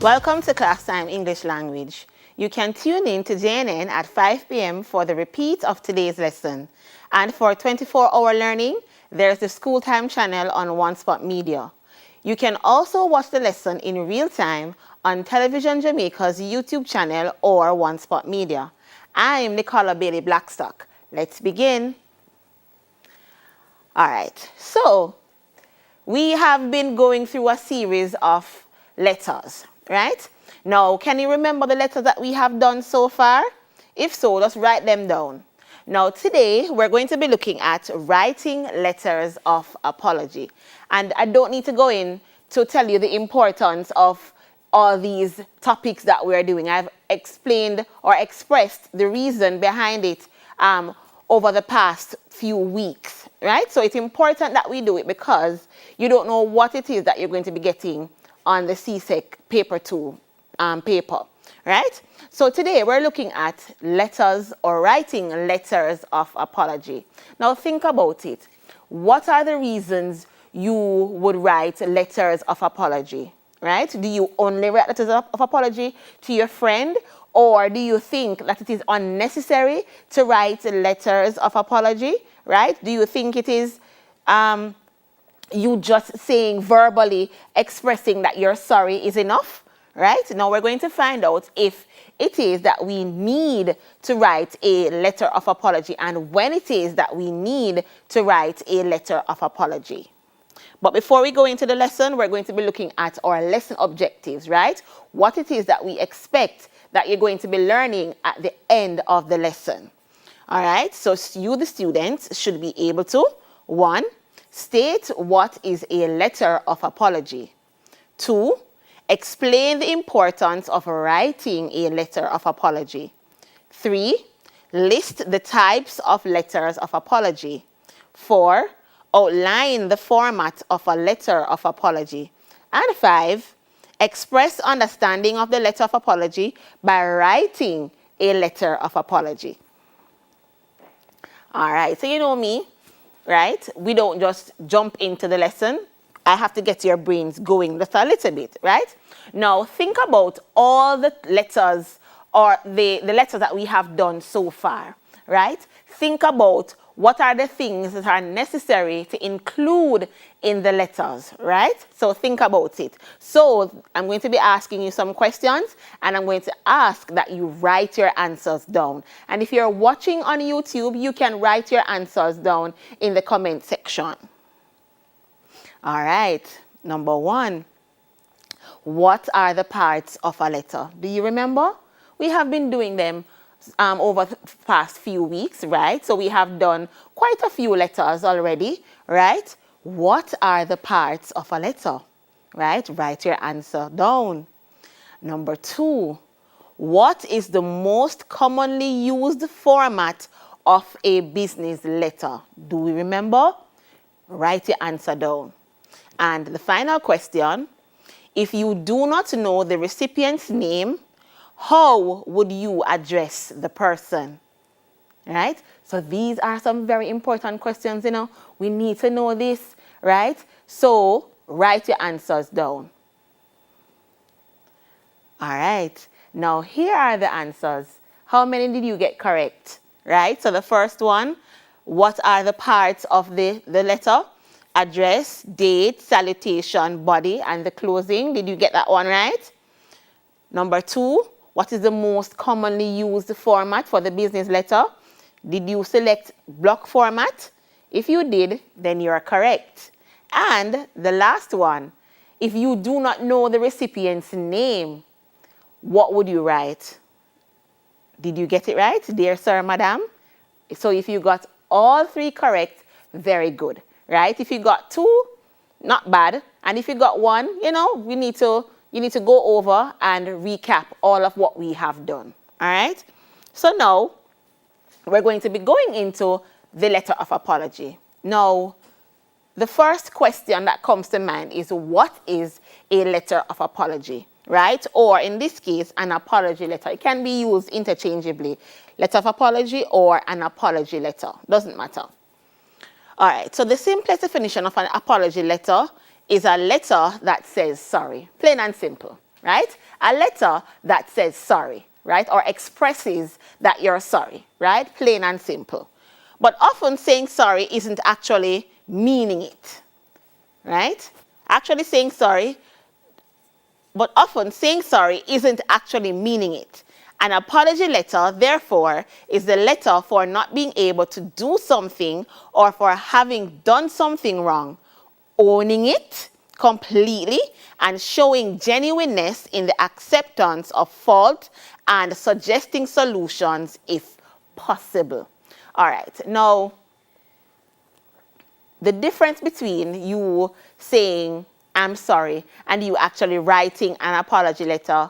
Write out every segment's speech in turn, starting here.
Welcome to Class Time English Language. You can tune in to JNN at 5 p.m. for the repeat of today's lesson. And for 24-hour learning, there's the School Time channel on One Spot Media. You can also watch the lesson in real time on Television Jamaica's YouTube channel or One Spot Media. I'm Nicola Bailey Blackstock. Let's begin. All right, so we have been going through a series of letters, right? Now, can you remember the letters that we have done so far? If so, just write them down. Now, today, we're going to be looking at writing letters of apology. And I don't need to go in to tell you the importance of all these topics that we're doing. I've explained or expressed the reason behind it over the past few weeks, right? So it's important that we do it because you don't know what it is that you're going to be getting on the CSEC paper 2 paper, right? So today we're looking at letters or writing letters of apology. Now think about it. What are the reasons you would write letters of apology, right? Do you only write letters of apology to your friend? Or do you think that it is unnecessary to write letters of apology, right? Do you think it is you just saying verbally, expressing that you're sorry is enough, right? Now we're going to find out if it is that we need to write a letter of apology and when it is that we need to write a letter of apology. But before we go into the lesson, we're going to be looking at our lesson objectives, right? What it is that we expect that you're going to be learning at the end of the lesson. All right, so you, the students, should be able to, 1, state what is a letter of apology. 2, explain the importance of writing a letter of apology. 3, list the types of letters of apology. 4, outline the format of a letter of apology. And 5, express understanding of the letter of apology by writing a letter of apology. All right, so you know me, right? We don't just jump into the lesson. I have to get your brains going just a little bit, right? Now, think about all the letters or the letters that we have done so far, right? Think about what are the things that are necessary to include in the letters, right? So think about it. So I'm going to be asking you some questions and I'm going to ask that you write your answers down. And if you're watching on YouTube, you can write your answers down in the comment section. All right, number 1. What are the parts of a letter? Do you remember? We have been doing them over the past few weeks, right? So we have done quite a few letters already, right? What are the parts of a letter, right? Write your answer down. Number 2, what is the most commonly used format of a business letter? Do we remember? Write your answer down. And the final question, if you do not know the recipient's name, how would you address the person, right? So these are some very important questions, you know. We need to know this, right? So write your answers down. All right. Now here are the answers. How many did you get correct, right? So the first one, what are the parts of the letter? Address, date, salutation, body, and the closing. Did you get that one right? Number 2, what is the most commonly used format for the business letter? Did you select block format? If you did, then you're correct. And the last one, if you do not know the recipient's name, what would you write? Did you get it right, dear sir, madam? So if you got all 3 correct, very good, right? If you got 2, not bad. And if you got 1, you know, you need to go over and recap all of what we have done, all right? So now, we're going to be going into the letter of apology. Now, the first question that comes to mind is, what is a letter of apology, right? Or in this case, an apology letter. It can be used interchangeably, letter of apology or an apology letter, doesn't matter. All right, so the simplest definition of an apology letter is a letter that says sorry, plain and simple, right? A letter that says sorry, right? Or expresses that you're sorry, right? Plain and simple. But often saying sorry isn't actually meaning it, right? Actually saying sorry, but often saying sorry isn't actually meaning it. An apology letter, therefore, is the letter for not being able to do something or for having done something wrong, owning it completely and showing genuineness in the acceptance of fault and suggesting solutions if possible. All right, now, the difference between you saying, I'm sorry, and you actually writing an apology letter,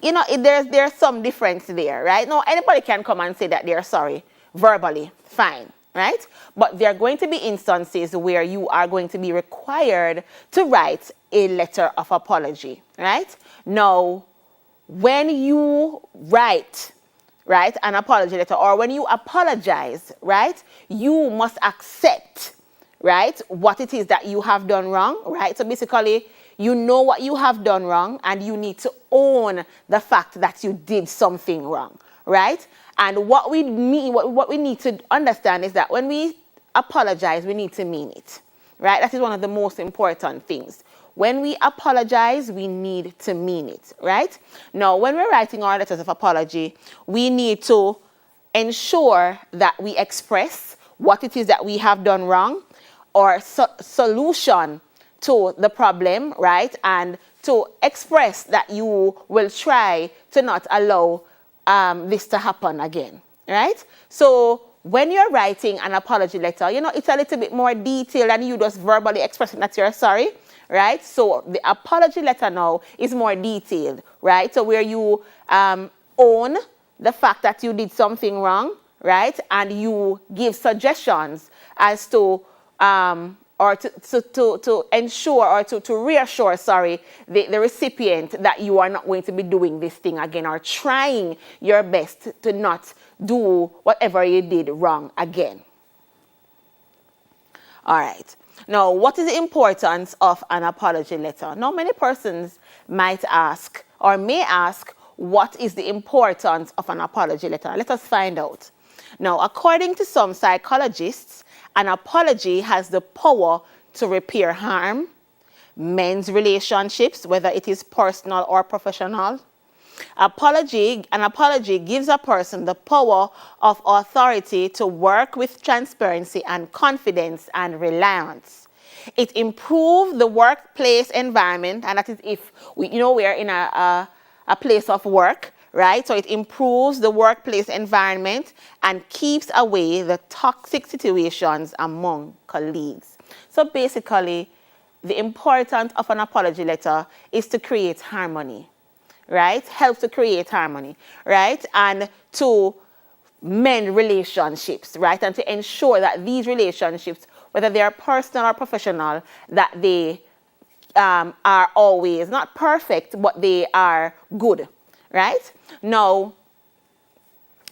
you know, there's some difference there, right? No, anybody can come and say that they're sorry verbally, fine, right? But there are going to be instances where you are going to be required to write a letter of apology, right? Now, when you write, right, an apology letter, or when you apologize, right, you must accept, right, what it is that you have done wrong, right? So basically, you know what you have done wrong and you need to own the fact that you did something wrong, right? And what we mean, what we need to understand is that when we apologize, we need to mean it, right? That is one of the most important things. When we apologize, we need to mean it, right? Now, when we're writing our letters of apology, we need to ensure that we express what it is that we have done wrong or solution to the problem, right? And to express that you will try to not allow this to happen again, right? So when you're writing an apology letter, you know, it's a little bit more detailed than you just verbally expressing that you're sorry, right? So the apology letter now is more detailed, right? So where you own the fact that you did something wrong, right? And you give suggestions as to or to ensure or to reassure, the recipient that you are not going to be doing this thing again or trying your best to not do whatever you did wrong again. All right. Now, what is the importance of an apology letter? Now, many persons might ask or may ask, what is the importance of an apology letter? Let us find out. Now, according to some psychologists, an apology has the power to repair harm, mend relationships, whether it is personal or professional. An apology gives a person the power of authority to work with transparency and confidence and reliance. It improves the workplace environment, and that is if we are in a place of work, right? So it improves the workplace environment and keeps away the toxic situations among colleagues. So basically, the importance of an apology letter is to create harmony, right? Helps to create harmony, right? And to mend relationships, right? And to ensure that these relationships, whether they are personal or professional, that they are always not perfect, but they are good, right? Now,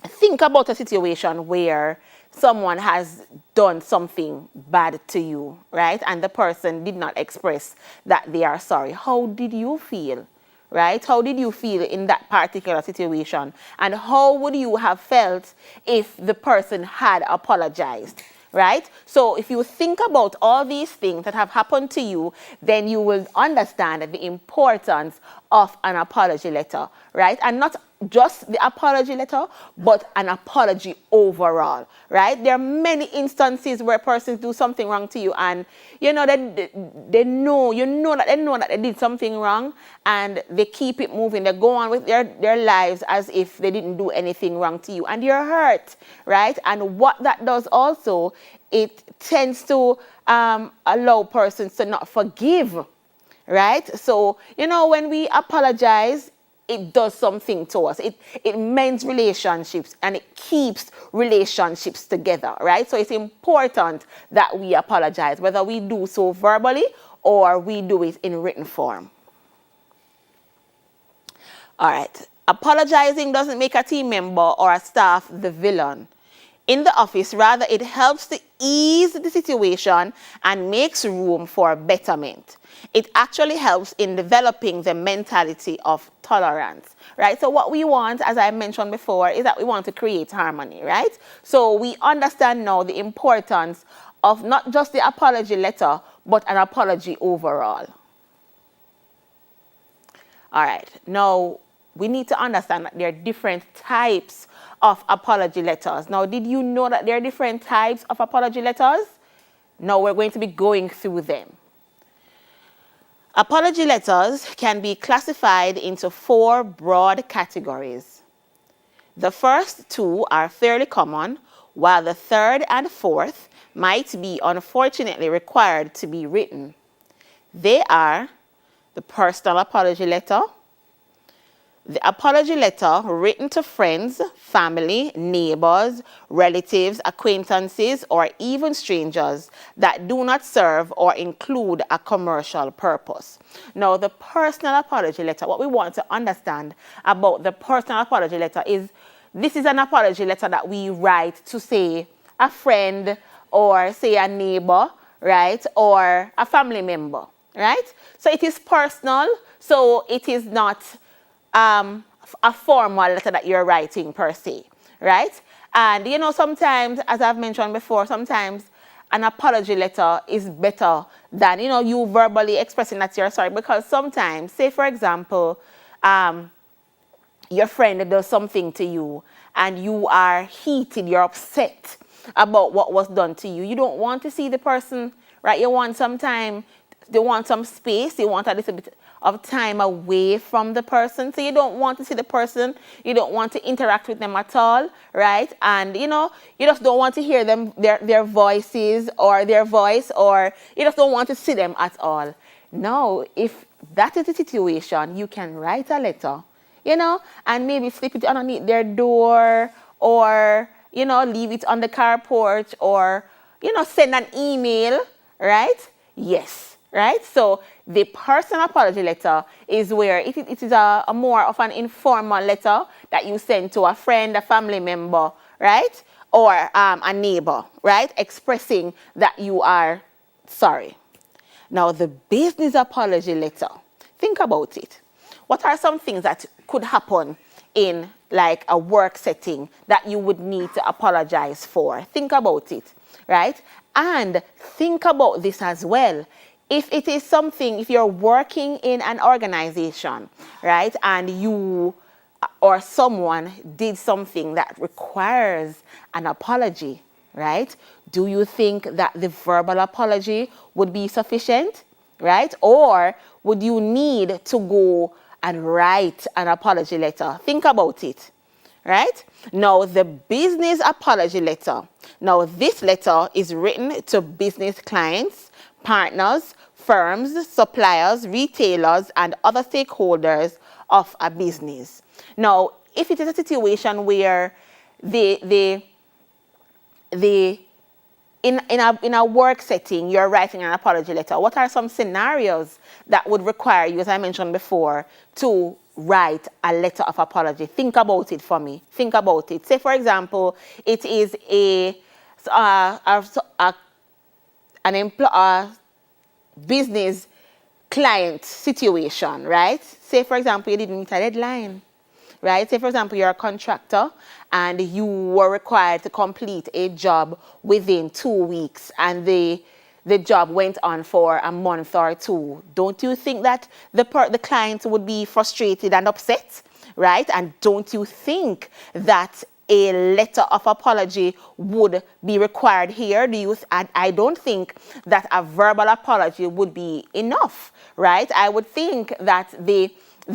think about a situation where someone has done something bad to you, right? And the person did not express that they are sorry. How did you feel, right? How did you feel in that particular situation? And how would you have felt if the person had apologized? Right? So if you think about all these things that have happened to you, then you will understand the importance of an apology letter, right? And not just the apology letter, but an apology overall, right? There are many instances where persons do something wrong to you and, they know that they did something wrong and they keep it moving. They go on with their lives as if they didn't do anything wrong to you and you're hurt, right? And what that does also, it tends to allow persons to not forgive, right? So, when we apologize, it does something to us. It mends relationships and it keeps relationships together, right? So it's important that we apologize, whether we do so verbally or we do it in written form. All right. Apologizing doesn't make a team member or a staff the villain. in the office. Rather, it helps to ease the situation and makes room for betterment. It actually helps in developing the mentality of tolerance, right? So what we want, as I mentioned before, is that we want to create harmony, right? So we understand now the importance of not just the apology letter, but an apology overall. All right, now we need to understand that there are different types of apology letters. Now, did you know that there are different types of apology letters? Now we're going to be going through them. Apology letters can be classified into 4 broad categories. The first 2 are fairly common, while the third and fourth might be unfortunately required to be written. They are the personal apology letter, the apology letter written to friends, family, neighbors, relatives, acquaintances, or even strangers that do not serve or include a commercial purpose. Now, the personal apology letter, what we want to understand about the personal apology letter is this is an apology letter that we write to, say, a friend or, say, a neighbor, right, or a family member, right? So it is personal, so it is not a formal letter that you're writing per se, right? And you know, sometimes, as I've mentioned before, sometimes an apology letter is better than, you know, you verbally expressing that you're sorry, because sometimes, say for example, your friend does something to you and you are heated, you're upset about what was done to you. You don't want to see the person, right? You want some time, you want some space, you want a little bit of time away from the person. So you don't want to see the person, you don't want to interact with them at all, right? And you know, you just don't want to hear them, their voices or their voice, or you just don't want to see them at all. Now, if that is the situation, you can write a letter, you know, and maybe slip it underneath their door, or, you know, leave it on the car porch, or, you know, send an email, right? Yes. Right? So the personal apology letter is where it is a more of an informal letter that you send to a friend, a family member, right? Or a neighbor, right? Expressing that you are sorry. Now, the business apology letter, think about it. What are some things that could happen in like a work setting that you would need to apologize for? Think about it, right? And think about this as well. If it is something, if you're working in an organization, right, and you or someone did something that requires an apology, right, do you think that the verbal apology would be sufficient, right? Or would you need to go and write an apology letter? Think about it, right? Now, the business apology letter. Now, this letter is written to business clients, partners, firms, suppliers, retailers, and other stakeholders of a business. Now, if it is a situation where in a work setting, you're writing an apology letter, what are some scenarios that would require you, as I mentioned before, to write a letter of apology? Think about it for me. Think about it. Say, for example, it is an business client situation, right? Say, for example, you didn't meet a deadline, right? Say, for example, you're a contractor and you were required to complete a job within 2 weeks, and the job went on for a month or 2. Don't you think that the client would be frustrated and upset, right? And don't you think that a letter of apology would be required here? I don't think that a verbal apology would be enough, right? I would think that the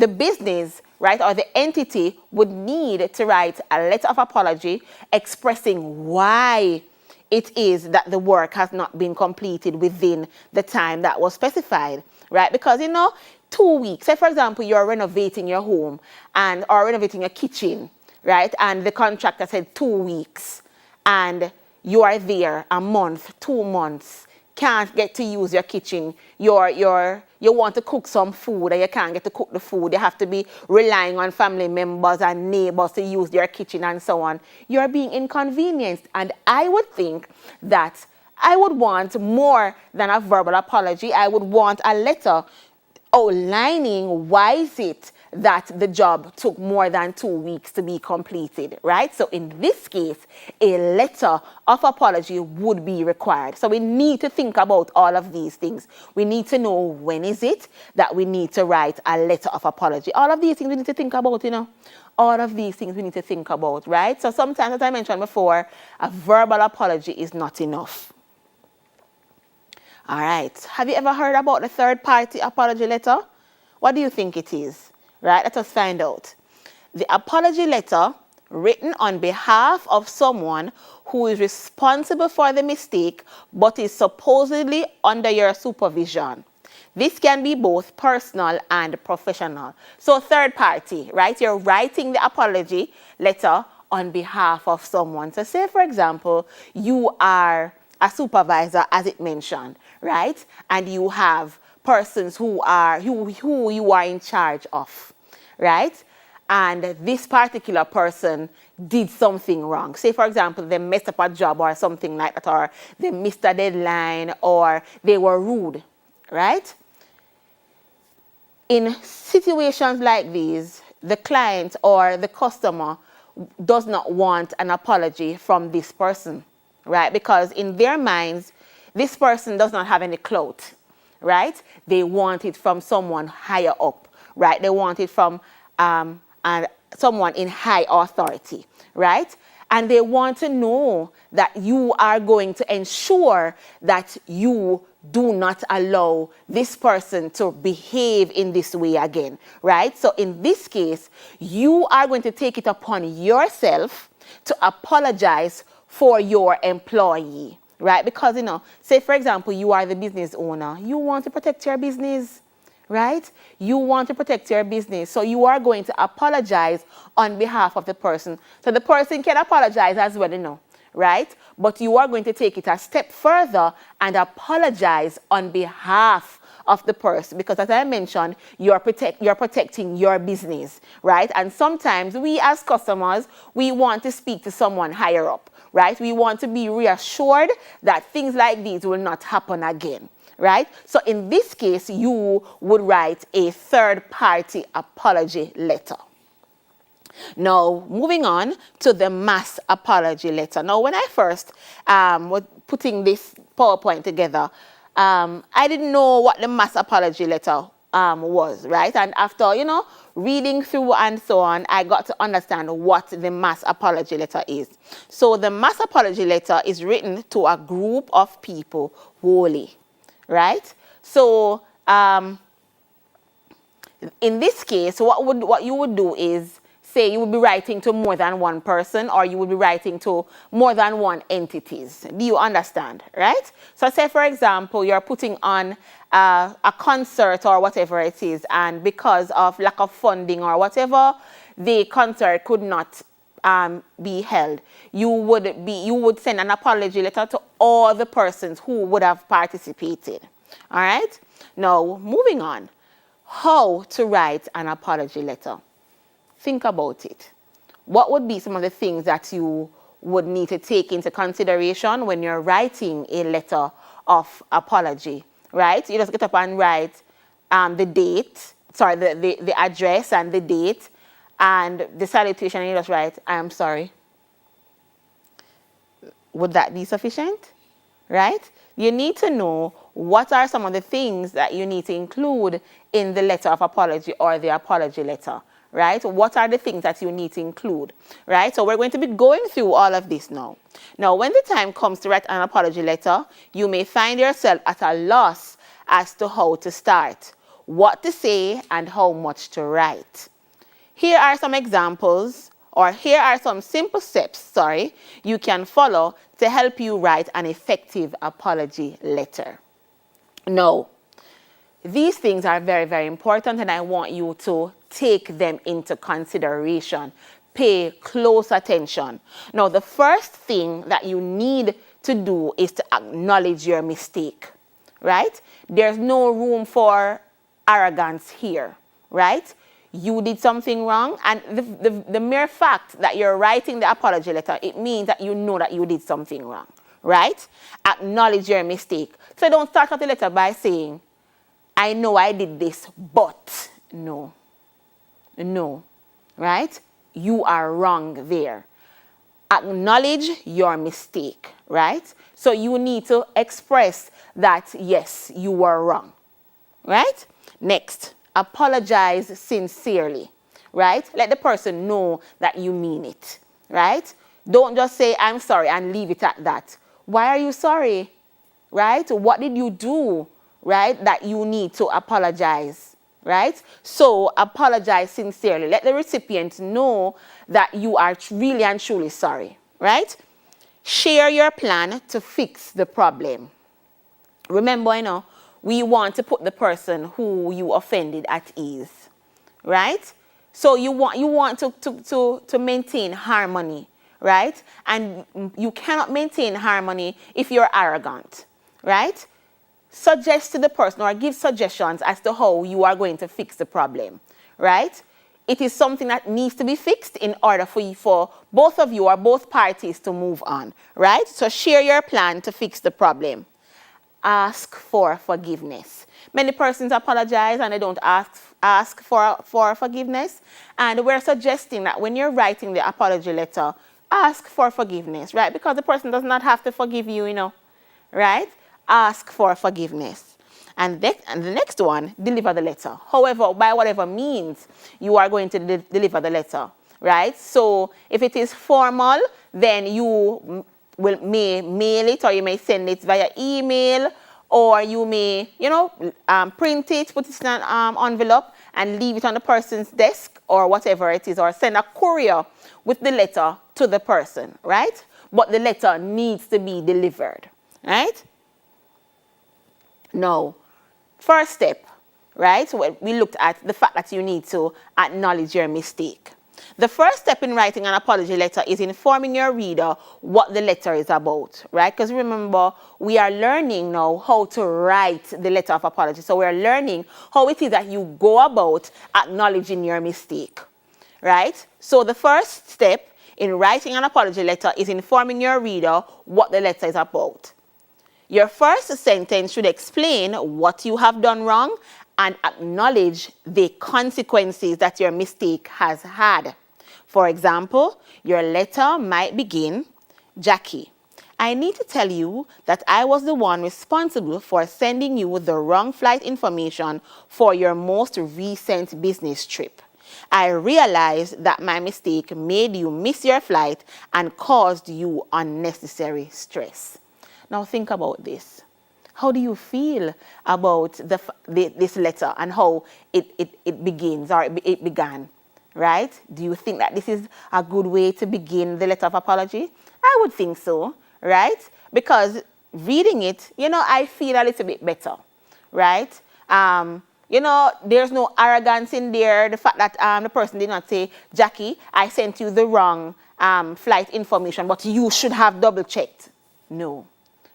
business, right, or the entity would need to write a letter of apology expressing why it is that the work has not been completed within the time that was specified, right? Because, you know, 2 weeks, say for example, you're renovating your home or renovating your kitchen, right? And the contractor said 2 weeks, and you are there a month, 2 months. can't get to use your kitchen, you want to cook some food and you can't get to cook the food, you have to be relying on family members and neighbors to use their kitchen and so on, you're being inconvenienced. And I would think that I would want more than a verbal apology. I would want a letter outlining why is it that the job took more than 2 weeks to be completed, right? So in this case, a letter of apology would be required. So we need to think about all of these things. We need to know when is it that we need to write a letter of apology. All of these things we need to think about, all of these things we need to think about, right? So sometimes, as I mentioned before, a verbal apology is not enough. All right. Have you ever heard about the third-party apology letter? What do you think it is? Right? Let us find out. The apology letter written on behalf of someone who is responsible for the mistake but is supposedly under your supervision. This can be both personal and professional. So third party, right? You're writing the apology letter on behalf of someone. So say, for example, you are a supervisor, as it mentioned, right? And you have persons who you are in charge of, right? And this particular person did something wrong. Say, for example, they messed up a job or something like that, or they missed a deadline, or they were rude, right? In situations like these, the client or the customer does not want an apology from this person, right? Because in their minds, this person does not have any clout, right? They want it from someone higher up, right? They want it from someone in high authority, right? And they want to know that you are going to ensure that you do not allow this person to behave in this way again, right? So in this case, you are going to take it upon yourself to apologize for your employee, right? Because, say, for example, you are the business owner. You want to protect your business, right? You want to protect your business. So you are going to apologize on behalf of the person. So the person can apologize as well, right? But you are going to take it a step further and apologize on behalf of the person, because as I mentioned, you're protecting your business, right? And sometimes we as customers, we want to speak to someone higher up, right? We want to be reassured that things like these will not happen again, right? So in this case, you would write a third-party apology letter. Now, moving on to the mass apology letter. Now, when I first was putting this PowerPoint together, I didn't know what the mass apology letter was, right? And after, reading through and so on, I got to understand what the mass apology letter is. So the mass apology letter is written to a group of people wholly, right? So in this case, what you would do is, say you would be writing to more than one person, or you would be writing to more than one entities. Do you understand, right? So say, for example, you're putting on a concert or whatever it is, and because of lack of funding or whatever, the concert could not be held. You would send an apology letter to all the persons who would have participated. All right? Now, moving on. How to write an apology letter? Think about it. What would be some of the things that you would need to take into consideration when you're writing a letter of apology, right? You just get up and write the address and the date and the salutation, and you just write, "I am sorry." Would that be sufficient, right? You need to know what are some of the things that you need to include in the letter of apology or the apology letter. Right? What are the things that you need to include, right? So we're going to be going through all of this now. Now, when the time comes to write an apology letter, you may find yourself at a loss as to how to start, what to say, and how much to write. Here are some examples, or here are some simple steps, you can follow to help you write an effective apology letter. Now, these things are very, very important, and I want you to take them into consideration. Pay close attention. Now, the first thing that you need to do is to acknowledge your mistake, right? There's no room for arrogance here, right? You did something wrong, and the mere fact that you're writing the apology letter, it means that you know that you did something wrong, right? Acknowledge your mistake. So don't start out the letter by saying, I know I did this, but no, right? You are wrong there. Acknowledge your mistake, right? So you need to express that, yes, you were wrong, right? Next, apologize sincerely, right? Let the person know that you mean it, right? Don't just say, I'm sorry, and leave it at that. Why are you sorry, right? What did you do, right, that you need to apologize, right? So apologize sincerely. Let the recipient know that you are really and truly sorry, right? Share your plan to fix the problem. Remember, we want to put the person who you offended at ease, right? So you want to maintain harmony, right? And you cannot maintain harmony if you're arrogant, right? Suggest to the person or give suggestions as to how you are going to fix the problem, right? It is something that needs to be fixed in order for both of you or both parties to move on, right? So share your plan to fix the problem. Ask for forgiveness. Many persons apologize and they don't ask for forgiveness. And we're suggesting that when you're writing the apology letter, ask for forgiveness, right? Because the person does not have to forgive you, right? Ask for forgiveness. And the next one, deliver the letter. However, by whatever means you are going to deliver the letter, right? So if it is formal, then you may mail it, or you may send it via email, or you may, print it, put it in an envelope, and leave it on the person's desk, or whatever it is, or send a courier with the letter to the person, right? But the letter needs to be delivered, right? Now, first step, right? So we looked at the fact that you need to acknowledge your mistake. The first step in writing an apology letter is informing your reader what the letter is about, right? Because remember, we are learning now how to write the letter of apology. So we're learning how it is that you go about acknowledging your mistake, right? So the first step in writing an apology letter is informing your reader what the letter is about. Your first sentence should explain what you have done wrong and acknowledge the consequences that your mistake has had. For example, your letter might begin, Jackie, I need to tell you that I was the one responsible for sending you the wrong flight information for your most recent business trip. I realized that my mistake made you miss your flight and caused you unnecessary stress. Now think about this. How do you feel about this letter and how it begins, or it began, right? Do you think that this is a good way to begin the letter of apology? I would think so, right? Because reading it, I feel a little bit better, right? There's no arrogance in there. The fact that the person did not say, Jackie, I sent you the wrong flight information, but you should have double checked. No.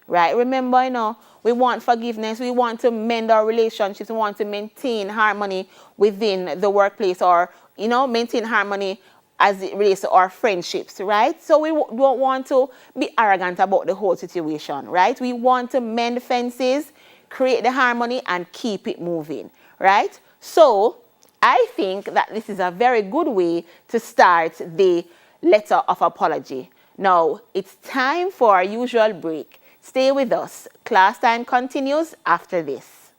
Right? Remember, we want forgiveness. We want to mend our relationships. We want to maintain harmony within the workplace, or, maintain harmony as it relates to our friendships, right? So we don't want to be arrogant about the whole situation, right? We want to mend fences, create the harmony, and keep it moving, right? So I think that this is a very good way to start the letter of apology. Now, it's time for our usual break. Stay with us. Class time continues after this.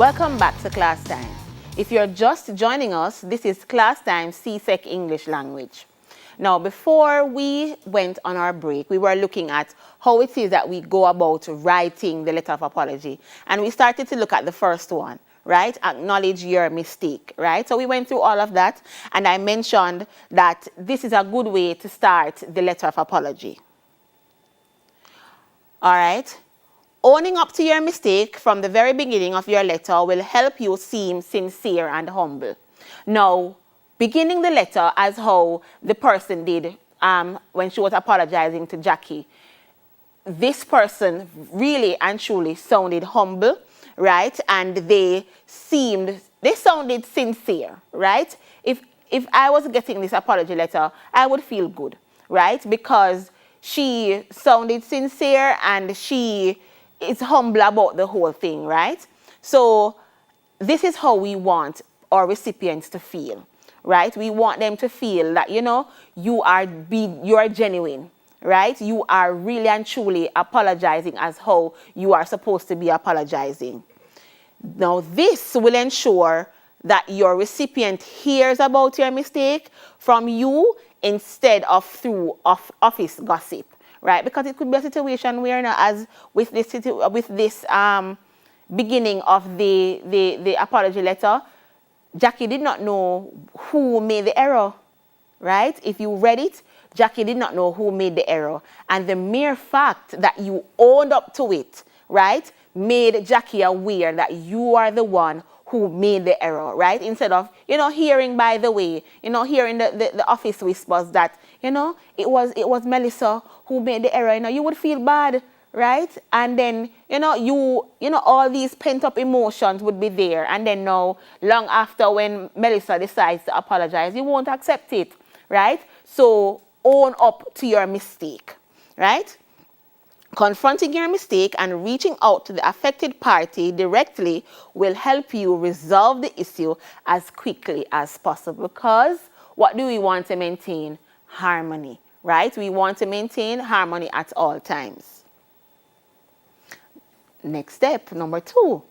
Welcome back to Class Time. If you're just joining us, this is Class Time CSEC English Language. Now, before we went on our break, we were looking at how it is that we go about writing the letter of apology. And we started to look at the first one, right? Acknowledge your mistake, right? So we went through all of that, and I mentioned that this is a good way to start the letter of apology. All right? Owning up to your mistake from the very beginning of your letter will help you seem sincere and humble. Now, beginning the letter as how the person did when she was apologizing to Jackie, this person really and truly sounded humble, right? And they sounded sincere, right? If I was getting this apology letter, I would feel good, right? Because she sounded sincere and she is humble about the whole thing, right? So this is how we want our recipients to feel, right? We want them to feel that, you are genuine, right? You are really and truly apologizing as how you are supposed to be apologizing. Now, this will ensure that your recipient hears about your mistake from you instead of through office gossip, right? Because it could be a situation where, as with this beginning of the apology letter, Jackie did not know who made the error, right? If you read it, Jackie did not know who made the error. And the mere fact that you owned up to it, right, made Jackie aware that you are the one who made the error, right? Instead of, hearing by the way, hearing the office whispers that, it was Melissa who made the error, you would feel bad, right? And then, all these pent-up emotions would be there. And then now, long after when Melissa decides to apologize, you won't accept it, right? So own up to your mistake, right? Confronting your mistake and reaching out to the affected party directly will help you resolve the issue as quickly as possible. Because what do we want to maintain? Harmony, right? We want to maintain harmony at all times. Next step, number 2,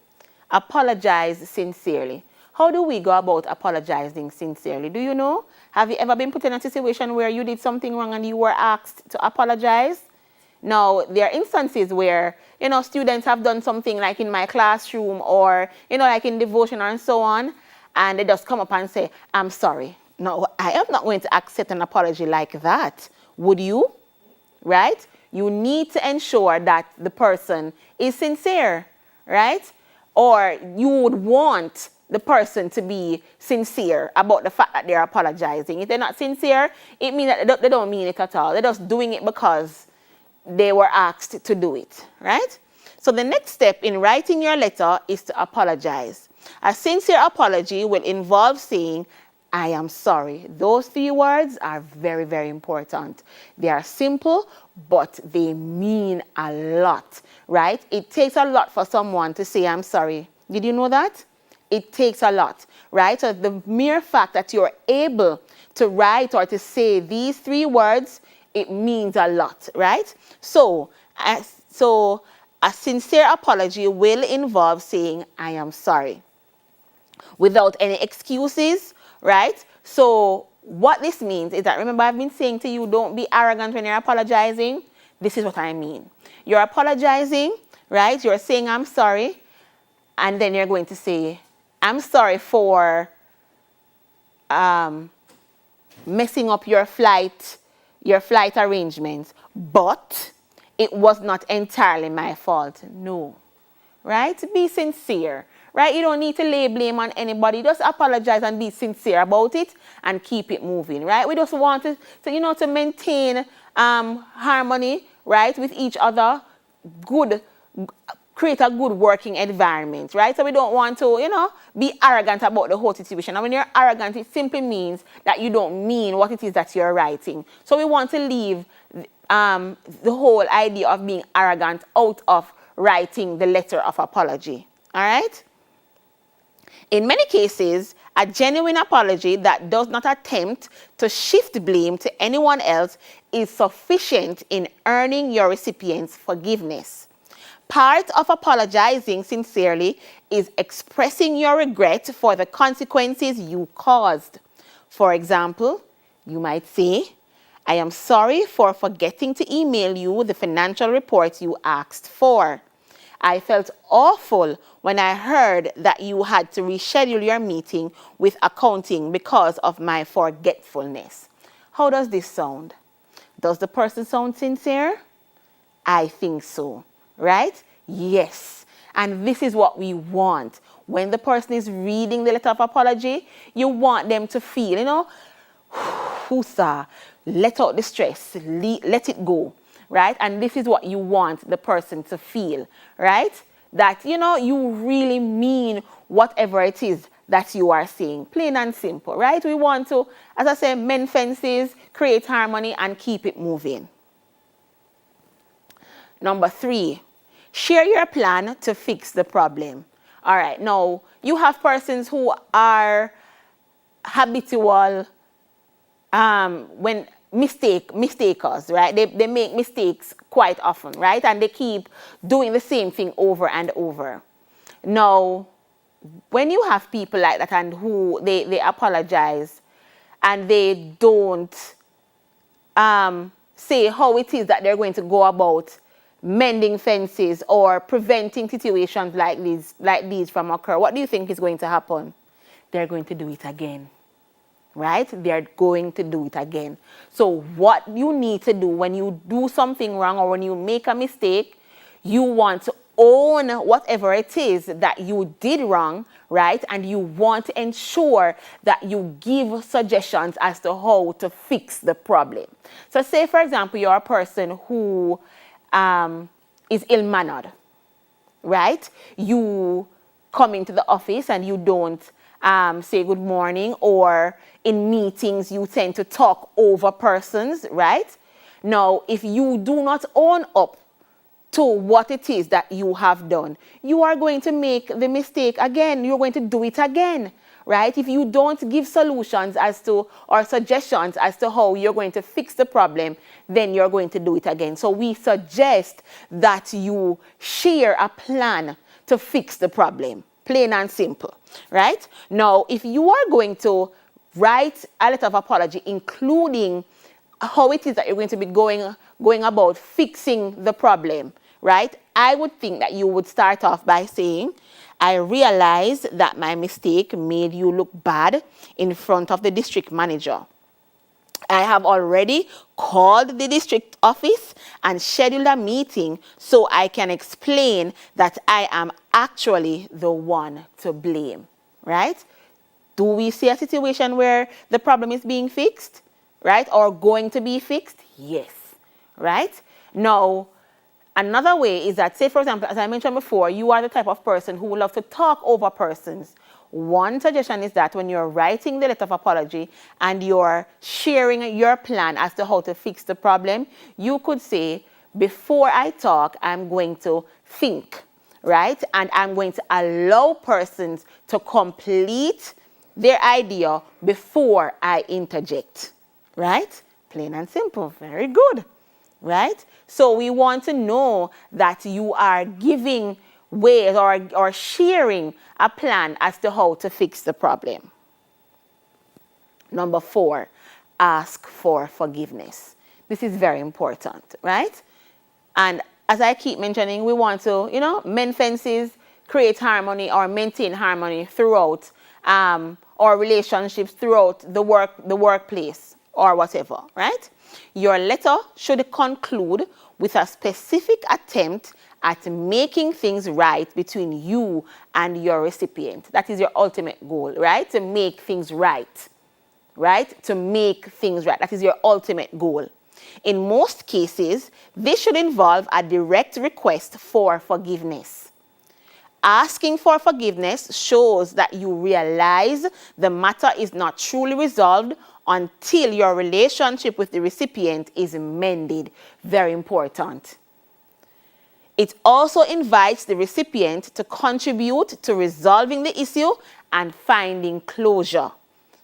apologize sincerely. How do we go about apologizing sincerely? Do you know? Have you ever been put in a situation where you did something wrong and you were asked to apologize? Now, there are instances where, students have done something like in my classroom or, like in devotion and so on, and they just come up and say, I'm sorry. No, I am not going to accept an apology like that. Would you? Right? You need to ensure that the person is sincere, right? Or you would want the person to be sincere about the fact that they're apologizing. If they're not sincere, it means that they don't mean it at all. They're just doing it because they were asked to do it, right? So the next step in writing your letter is to apologize. A sincere apology will involve saying, I am sorry. Those 3 words are very, very important. They are simple, but they mean a lot, right? It takes a lot for someone to say, I'm sorry. Did you know that? It takes a lot, right? So the mere fact that you're able to write or to say these 3 words, it means a lot, right? So a sincere apology will involve saying, I am sorry, without any excuses, right? So what this means is that, remember, I've been saying to you, don't be arrogant when you're apologizing. This is what I mean. You're apologizing, right? You're saying, I'm sorry. And then you're going to say, I'm sorry for messing up your flight arrangements, but it was not entirely my fault. No, right? Be sincere, right? You don't need to lay blame on anybody. Just apologize and be sincere about it and keep it moving, right? We just want to maintain harmony, right, with each other, create a good working environment, right? So we don't want to, be arrogant about the whole situation. And when you're arrogant, it simply means that you don't mean what it is that you're writing. So we want to leave the whole idea of being arrogant out of writing the letter of apology, all right? In many cases, a genuine apology that does not attempt to shift blame to anyone else is sufficient in earning your recipient's forgiveness. Part of apologizing sincerely is expressing your regret for the consequences you caused. For example, you might say, I am sorry for forgetting to email you the financial report you asked for. I felt awful when I heard that you had to reschedule your meeting with accounting because of my forgetfulness. How does this sound? Does the person sound sincere? I think so, right? Yes. And this is what we want. When the person is reading the letter of apology, you want them to feel, whoosa, let out the stress, let it go, right? And this is what you want the person to feel, right? That, you really mean whatever it is that you are saying, plain and simple, right? We want to, as I say, mend fences, create harmony, and keep it moving. Number 3, share your plan to fix the problem. All right, now, you have persons who are habitual mistakers, right? They make mistakes quite often, right? And they keep doing the same thing over and over. Now, when you have people like that and who they apologize and they don't say how it is that they're going to go about mending fences or preventing situations like these from occur, what do you think is going to happen? They're going to do it again. Right? They're going to do it again. So what you need to do when you do something wrong or when you make a mistake, you want to own whatever it is that you did wrong, right? And you want to ensure that you give suggestions as to how to fix the problem. So say, for example, you're a person who is ill-mannered, right? You come into the office and you don't say good morning, or in meetings you tend to talk over persons, right? Now, if you do not own up to what it is that you have done, you are going to make the mistake again. You're going to do it again, right? If you don't give solutions as to, or suggestions as to how you're going to fix the problem, then you're going to do it again. So we suggest that you share a plan to fix the problem. Plain and simple, right? Now, if you are going to write a letter of apology, including how it is that you're going to be going about fixing the problem, right? I would think that you would start off by saying, I realize that my mistake made you look bad in front of the district manager. I have already called the district office and scheduled a meeting so I can explain that I am actually the one to blame, right? Do we see a situation where the problem is being fixed, right? Or going to be fixed? Yes, right? Now, another way is that, say, for example, as I mentioned before, you are the type of person who would love to talk over persons. One suggestion is that when you're writing the letter of apology and you're sharing your plan as to how to fix the problem, you could say, before I talk, I'm going to think, right? And I'm going to allow persons to complete their idea before I interject, right? Plain and simple, very good, right? So we want to know that you are giving ways or sharing a plan as to how to fix the problem. Number 4, ask for forgiveness. This is very important, right? And as I keep mentioning, we want to, mend fences, create harmony or maintain harmony throughout our relationships, throughout the workplace or whatever, right? Your letter should conclude with a specific attempt at making things right between you and your recipient. That is your ultimate goal, right? To make things right, right? To make things right. That is your ultimate goal. In most cases, this should involve a direct request for forgiveness. Asking for forgiveness shows that you realize the matter is not truly resolved until your relationship with the recipient is mended. Very important. It also invites the recipient to contribute to resolving the issue and finding closure,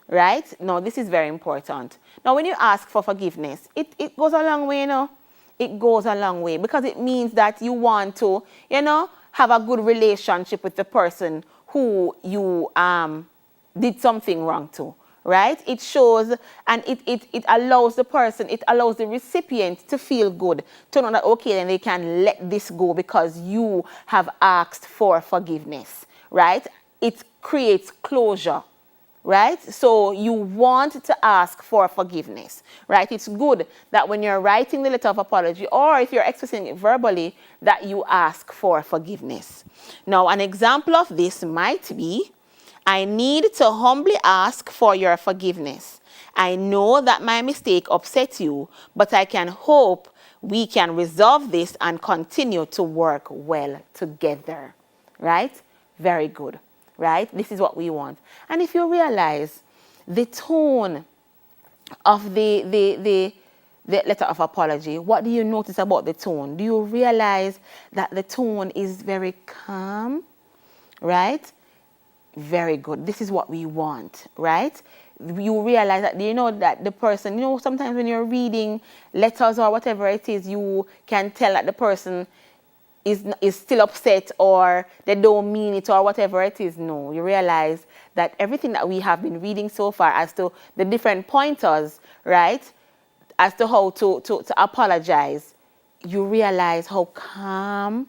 right? Now, this is very important. Now, when you ask for forgiveness, it goes a long way, It goes a long way because it means that you want to, have a good relationship with the person who you did something wrong to, right? It shows and it allows the person, it allows the recipient to feel good, to know that, okay, then they can let this go because you have asked for forgiveness, right? It creates closure, right? So you want to ask for forgiveness, right? It's good that when you're writing the letter of apology, or if you're expressing it verbally, that you ask for forgiveness. Now, an example of this might be, I need to humbly ask for your forgiveness. I know that my mistake upset you, but I can hope we can resolve this and continue to work well together, right? Very good, right? This is what we want. And if you realize the tone of the letter of apology, what do you notice about the tone? Do you realize that the tone is very calm, right? Very good. This is what we want, right? You realize that, you know, that the person, you know, sometimes when you're reading letters or whatever it is, you can tell that the person is still upset or they don't mean it or whatever it is. No, you realize that everything that we have been reading so far as to the different pointers, right, as to how to apologize, you realize how calm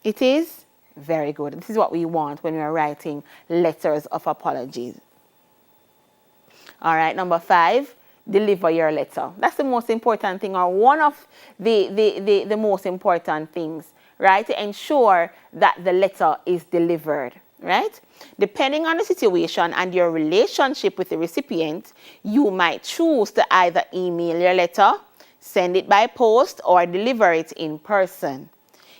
it is. Very good. This is what we want when we're writing letters of apologies. All right, number 5, deliver your letter. That's the most important thing, or one of the most important things, right? To ensure that the letter is delivered, right? Depending on the situation and your relationship with the recipient, you might choose to either email your letter, send it by post, or deliver it in person.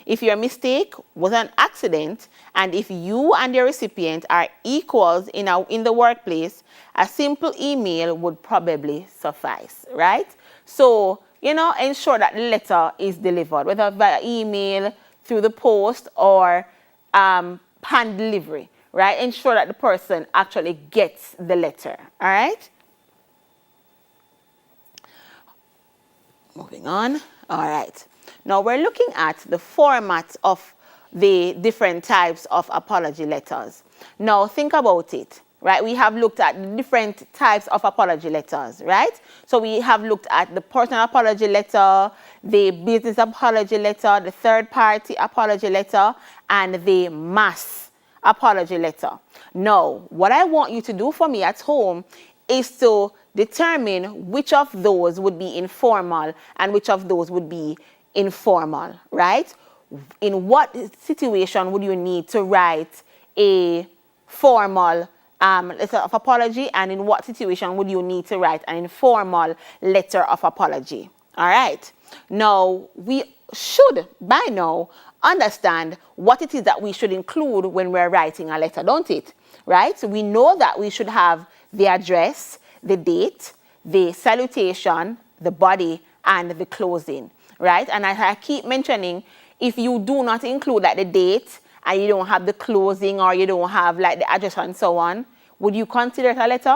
If your mistake was an accident, and if you and your recipient are equals in the workplace, a simple email would probably suffice, right? So, you know, ensure that the letter is delivered, whether via email, through the post, or hand delivery, right? Ensure that the person actually gets the letter, all right? Moving on, all right. Now we're looking at the format of the different types of apology letters. Now think about it, right? We have looked at the different types of apology letters, right? So we have looked at the personal apology letter, the business apology letter, the third party apology letter, and the mass apology letter. Now, what I want you to do for me at home is to determine which of those would be informal and which of those would be informal, right? In what situation would you need to write a formal letter of apology, and in what situation would you need to write an informal letter of apology? All right. Now, we should by now understand what it is that we should include when we're writing a letter, don't it? Right? So we know that we should have the address, the date, the salutation, the body, and the closing. Right? And as I keep mentioning, if you do not include like the date and you don't have the closing, or you don't have like the address and so on, would you consider it a letter?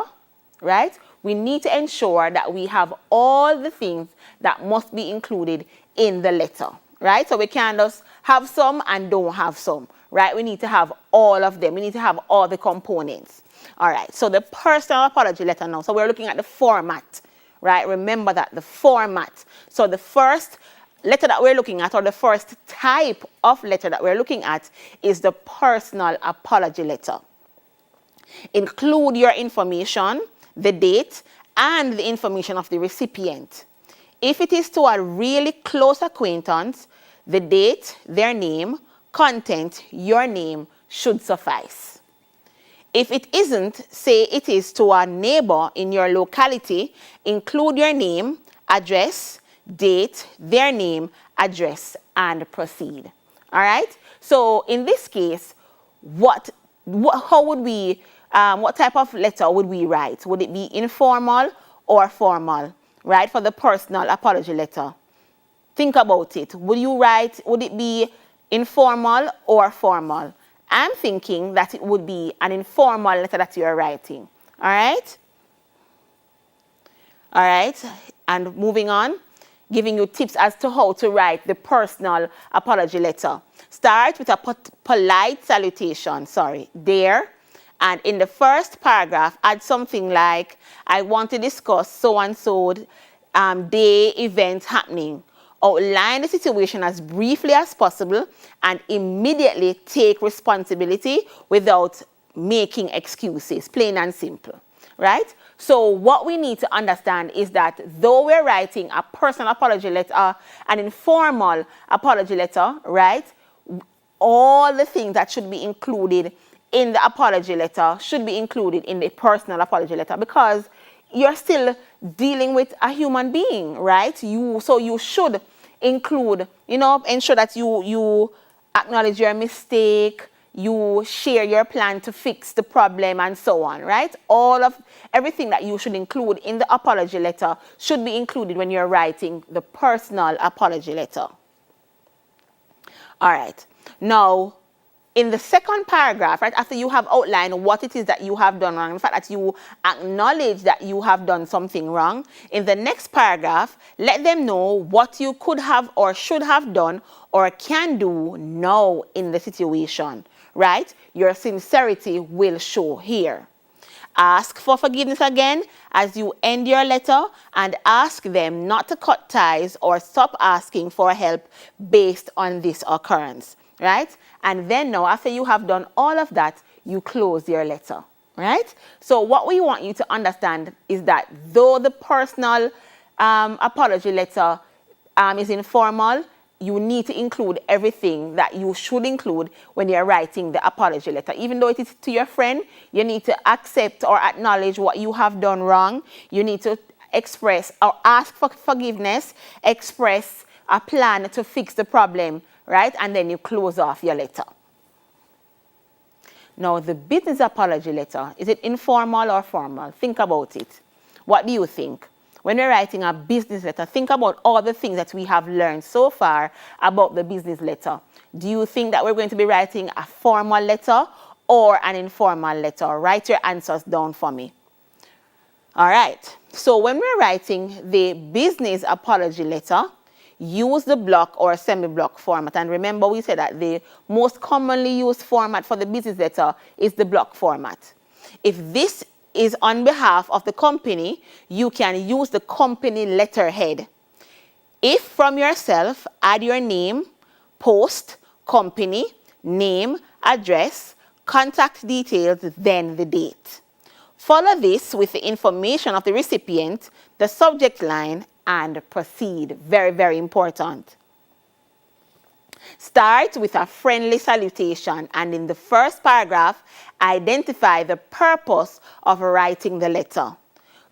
Right? We need to ensure that we have all the things that must be included in the letter. Right? So we can't just have some and don't have some. Right? We need to have all of them. We need to have all the components. All right. So the personal apology letter now. So we're looking at the format. Right? Remember that, the format. So the first letter that we're looking at, or the first type of letter that we're looking at, is the personal apology letter. Include your information, the date, and the information of the recipient. If it is to a really close acquaintance, the date, their name, content, your name should suffice. If it isn't, say it is to a neighbor in your locality, include your name, address, date, their name, address, and proceed. All right? So in this case, what type of letter would we write? Would it be informal or formal, right? For the personal apology letter. Think about it. Would it be informal or formal? I'm thinking that it would be an informal letter that you are writing. All right? All right. And moving on. giving you tips as to how to write the personal apology letter. Start with a polite salutation, there. And in the first paragraph, add something like, I want to discuss so-and-so day event happening. Outline the situation as briefly as possible and immediately take responsibility without making excuses, plain and simple, right? So what we need to understand is that though we're writing a personal apology letter, an informal apology letter, right, all the things that should be included in the apology letter should be included in the personal apology letter, because you're still dealing with a human being, right? So you should include, ensure that you acknowledge your mistake, you share your plan to fix the problem, and so on, right? Everything that you should include in the apology letter should be included when you're writing the personal apology letter. All right. Now, in the second paragraph, right, after you have outlined what it is that you have done wrong, the fact that you acknowledge that you have done something wrong, in the next paragraph, let them know what you could have or should have done or can do now in the situation, right? Your sincerity will show here. Ask for forgiveness again as you end your letter, and ask them not to cut ties or stop asking for help based on this occurrence, right? And then now, after you have done all of that, you close your letter, right? So what we want you to understand is that though the personal apology letter is informal, you need to include everything that you should include when you're writing the apology letter. Even though it is to your friend, you need to accept or acknowledge what you have done wrong. You need to express or ask for forgiveness, express a plan to fix the problem, right? And then you close off your letter. Now, the business apology letter, is it informal or formal? Think about it. What do you think? When we're writing a business letter, think about all the things that we have learned so far about the business letter. Do you think that we're going to be writing a formal letter or an informal letter? Write your answers down for me. All right. So when we're writing the business apology letter, use the block or semi-block format. And remember, we said that the most commonly used format for the business letter is the block format. If this is on behalf of the company, you can use the company letterhead. If from yourself, add your name, post, company, name, address, contact details, then the date. Follow this with the information of the recipient, the subject line, and proceed. Very, very important. Start with a friendly salutation, and in the first paragraph, identify the purpose of writing the letter.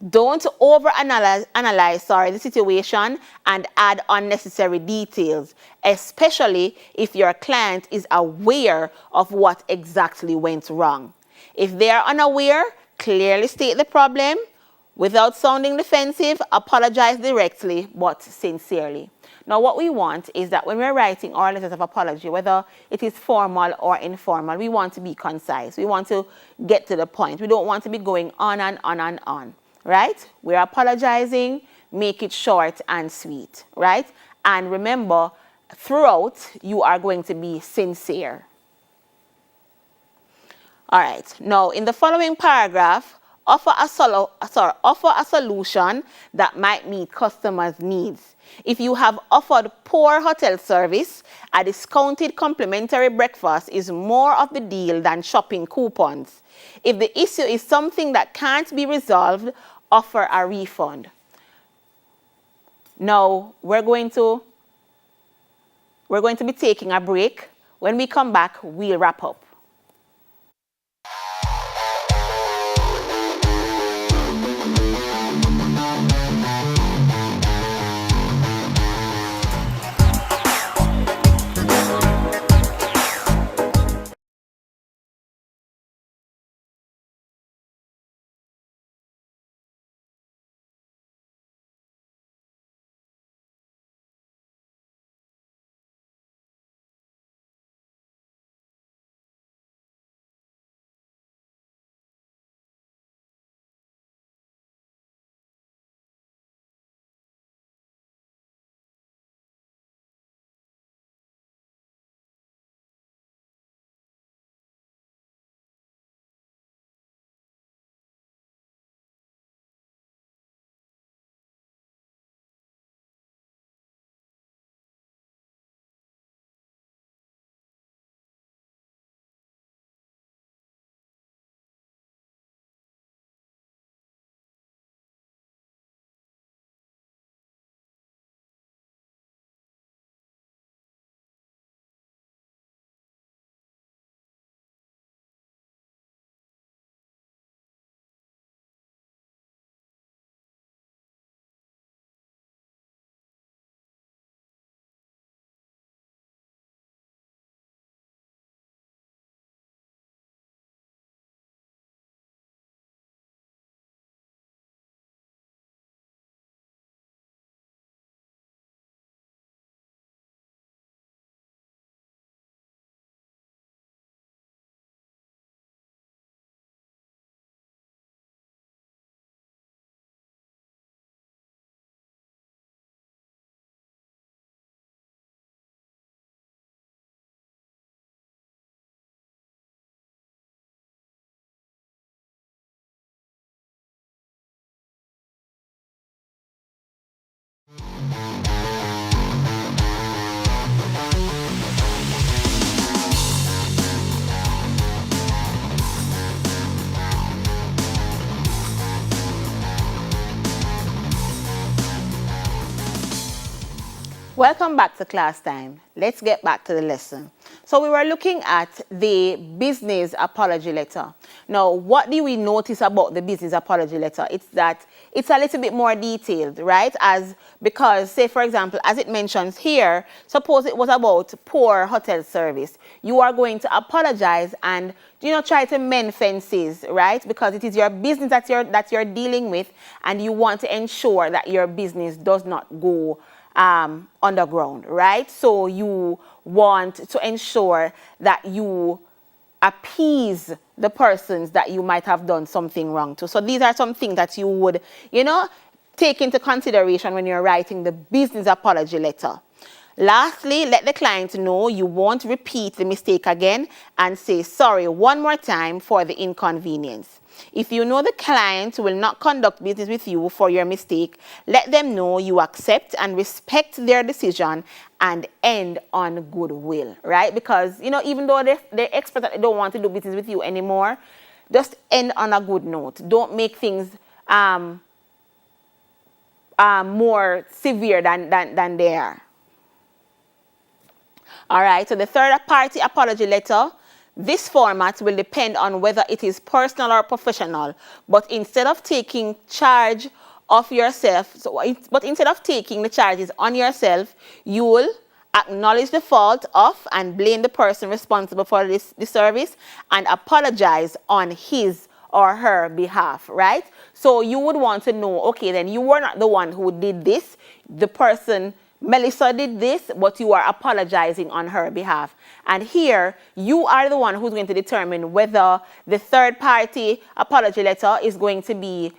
Don't overanalyze the situation and add unnecessary details, especially if your client is aware of what exactly went wrong. If they are unaware, clearly state the problem. Without sounding defensive, apologize directly but sincerely. Now, what we want is that when we're writing our letters of apology, whether it is formal or informal, we want to be concise. We want to get to the point. We don't want to be going on and on and on, right? We're apologizing, make it short and sweet, right? And remember, throughout, you are going to be sincere. All right. Now, in the following paragraph, offer a solution that might meet customers' needs. If you have offered poor hotel service, a discounted complimentary breakfast is more of the deal than shopping coupons. If the issue is something that can't be resolved, offer a refund. Now, we're going to be taking a break. When we come back, we'll wrap up. Welcome back to class time. Let's get back to the lesson. So we were looking at the business apology letter. Now, what do we notice about the business apology letter? It's that it's a little bit more detailed, right? Because, say, for example, as it mentions here, suppose it was about poor hotel service. You are going to apologize and, try to mend fences, right? Because it is your business that you're dealing with, and you want to ensure that your business does not go underground, right? So you want to ensure that you appease the persons that you might have done something wrong to. So these are some things that you would, take into consideration when you're writing the business apology letter. Lastly, let the client know you won't repeat the mistake again and say sorry one more time for the inconvenience. If you know the client will not conduct business with you for your mistake, let them know you accept and respect their decision and end on goodwill, right? Because, even though they're experts that they don't want to do business with you anymore, just end on a good note. Don't make things more severe than they are. All right, so the third party apology letter, this format will depend on whether it is personal or professional, but instead of taking charge of yourself, instead of taking the charges on yourself, you will acknowledge the fault of and blame the person responsible for the service and apologize on his or her behalf, right? So you would want to know, okay, then you were not the one who did this. The person, Melissa, did this, but you are apologizing on her behalf. And here, you are the one who's going to determine whether the third party apology letter is going to be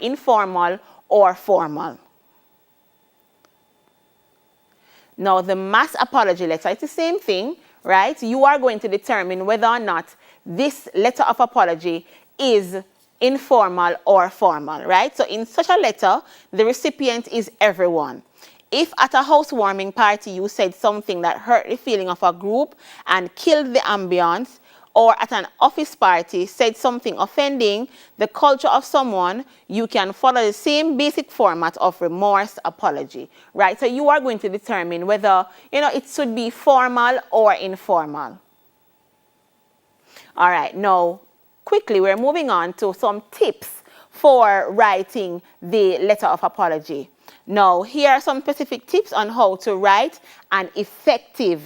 informal or formal. Now, the mass apology letter, it's the same thing, right? You are going to determine whether or not this letter of apology is informal or formal, right? So in such a letter, the recipient is everyone. If at a housewarming party you said something that hurt the feeling of a group and killed the ambience, or at an office party said something offending the culture of someone, you can follow the same basic format of remorse apology, right? So you are going to determine whether, it should be formal or informal. All right, now, quickly, we're moving on to some tips for writing the letter of apology. Now, here are some specific tips on how to write an effective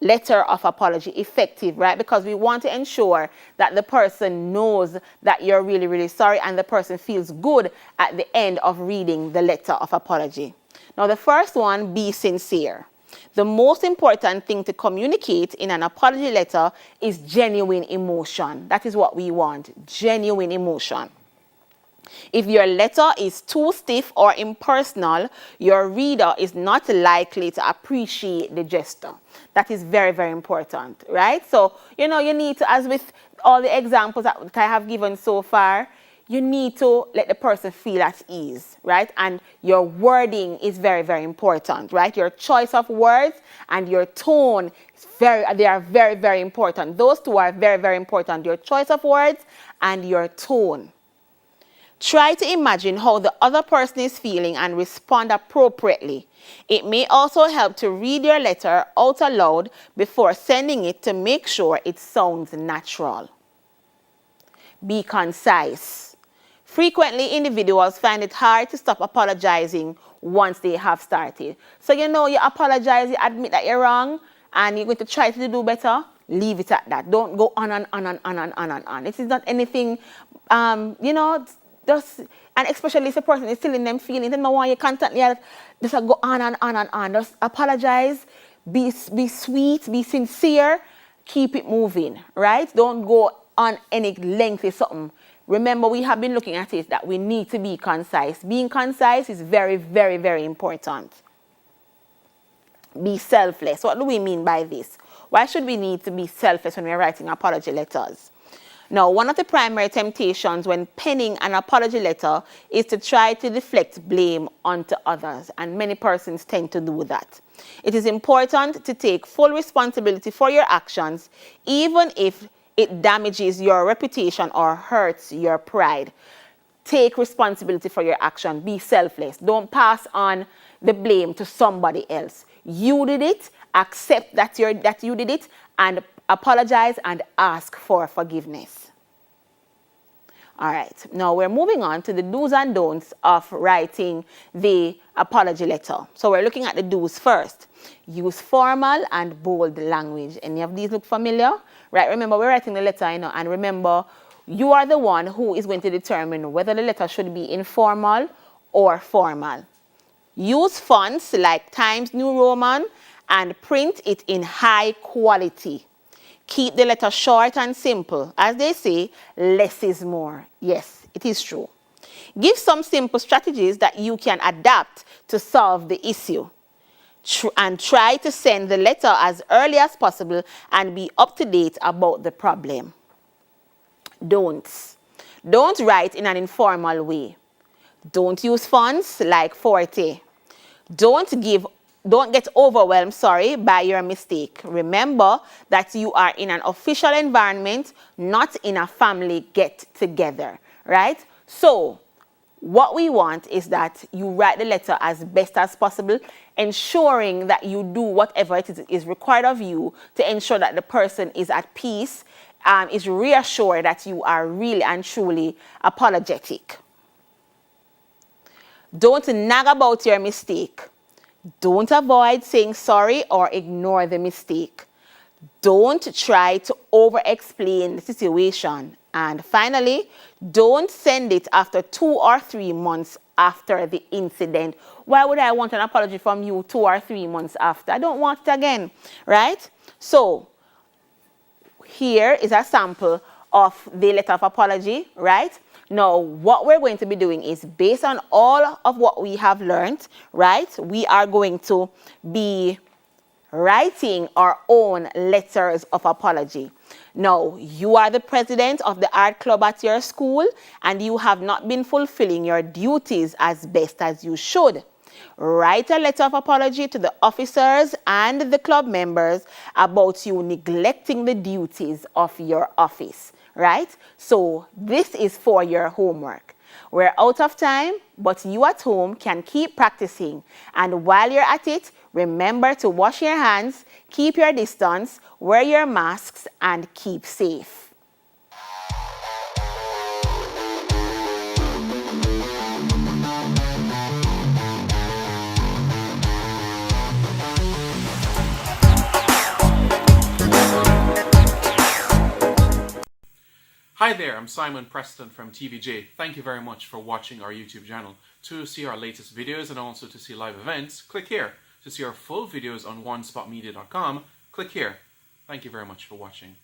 letter of apology. Effective, right? Because we want to ensure that the person knows that you're really, really sorry and the person feels good at the end of reading the letter of apology. Now, the first one, be sincere. The most important thing to communicate in an apology letter is genuine emotion. That is what we want, genuine emotion. If your letter is too stiff or impersonal, your reader is not likely to appreciate the gesture. That is very, very important, right? So, you need to, as with all the examples that I have given so far, you need to let the person feel at ease, right? And your wording is very, very important, right? Your choice of words and your tone, they are very, very important. Those two are very, very important. Your choice of words and your tone. Try to imagine how the other person is feeling and respond appropriately. It may also help to read your letter out aloud before sending it to make sure it sounds natural. Be concise. Frequently, individuals find it hard to stop apologizing once they have started. So, you apologize, you admit that you're wrong, and you're going to try to do better, leave it at that. Don't go on and on and on and on and on. This is not anything, just, and especially if the person is still in them feelings, and no one you constantly just go on and on and on. Just apologize, be sweet, be sincere, keep it moving, right? Don't go on any lengthy something. Remember, we have been looking at it that we need to be concise. Being concise is very, very, very important. Be selfless. What do we mean by this? Why should we need to be selfless when we're writing apology letters? Now, one of the primary temptations when penning an apology letter is to try to deflect blame onto others, and many persons tend to do that. It is important to take full responsibility for your actions, even if it damages your reputation or hurts your pride. Take responsibility for your action. Be selfless. Don't pass on the blame to somebody else. You did it, accept that you did it, and apologize and ask for forgiveness. All right, now we're moving on to the do's and don'ts of writing the apology letter. So we're looking at the do's first. Use formal and bold language. Any of these look familiar? Right, remember we're writing the letter, and remember you are the one who is going to determine whether the letter should be informal or formal. Use fonts like Times New Roman and print it in high quality. Keep the letter short and simple. As they say, less is more. Yes, it is true. Give some simple strategies that you can adapt to solve the issue. And try to send the letter as early as possible and be up to date about the problem. Don'ts. Don't write in an informal way. Don't use fonts like Forte. Don't get overwhelmed, by your mistake. Remember that you are in an official environment, not in a family get-together, right? So what we want is that you write the letter as best as possible, ensuring that you do whatever it is required of you to ensure that the person is at peace, is reassured that you are really and truly apologetic. Don't nag about your mistake. Don't avoid saying sorry or ignore the mistake. Don't try to over-explain the situation. And finally, don't send it after 2 or 3 months after the incident. Why would I want an apology from you 2 or 3 months after? I don't want it again, right? So here is a sample of the letter of apology, right? Now, what we're going to be doing is, based on all of what we have learned, right, we are going to be writing our own letters of apology. Now, you are the president of the art club at your school, and you have not been fulfilling your duties as best as you should. Write a letter of apology to the officers and the club members about you neglecting the duties of your office, right? So this is for your homework. We're out of time, but you at home can keep practicing. And while you're at it, remember to wash your hands, keep your distance, wear your masks, and keep safe. Hi there, I'm Simon Preston from TVJ. Thank you very much for watching our YouTube channel. To see our latest videos and also to see live events, click here. To see our full videos on onespotmedia.com, click here. Thank you very much for watching.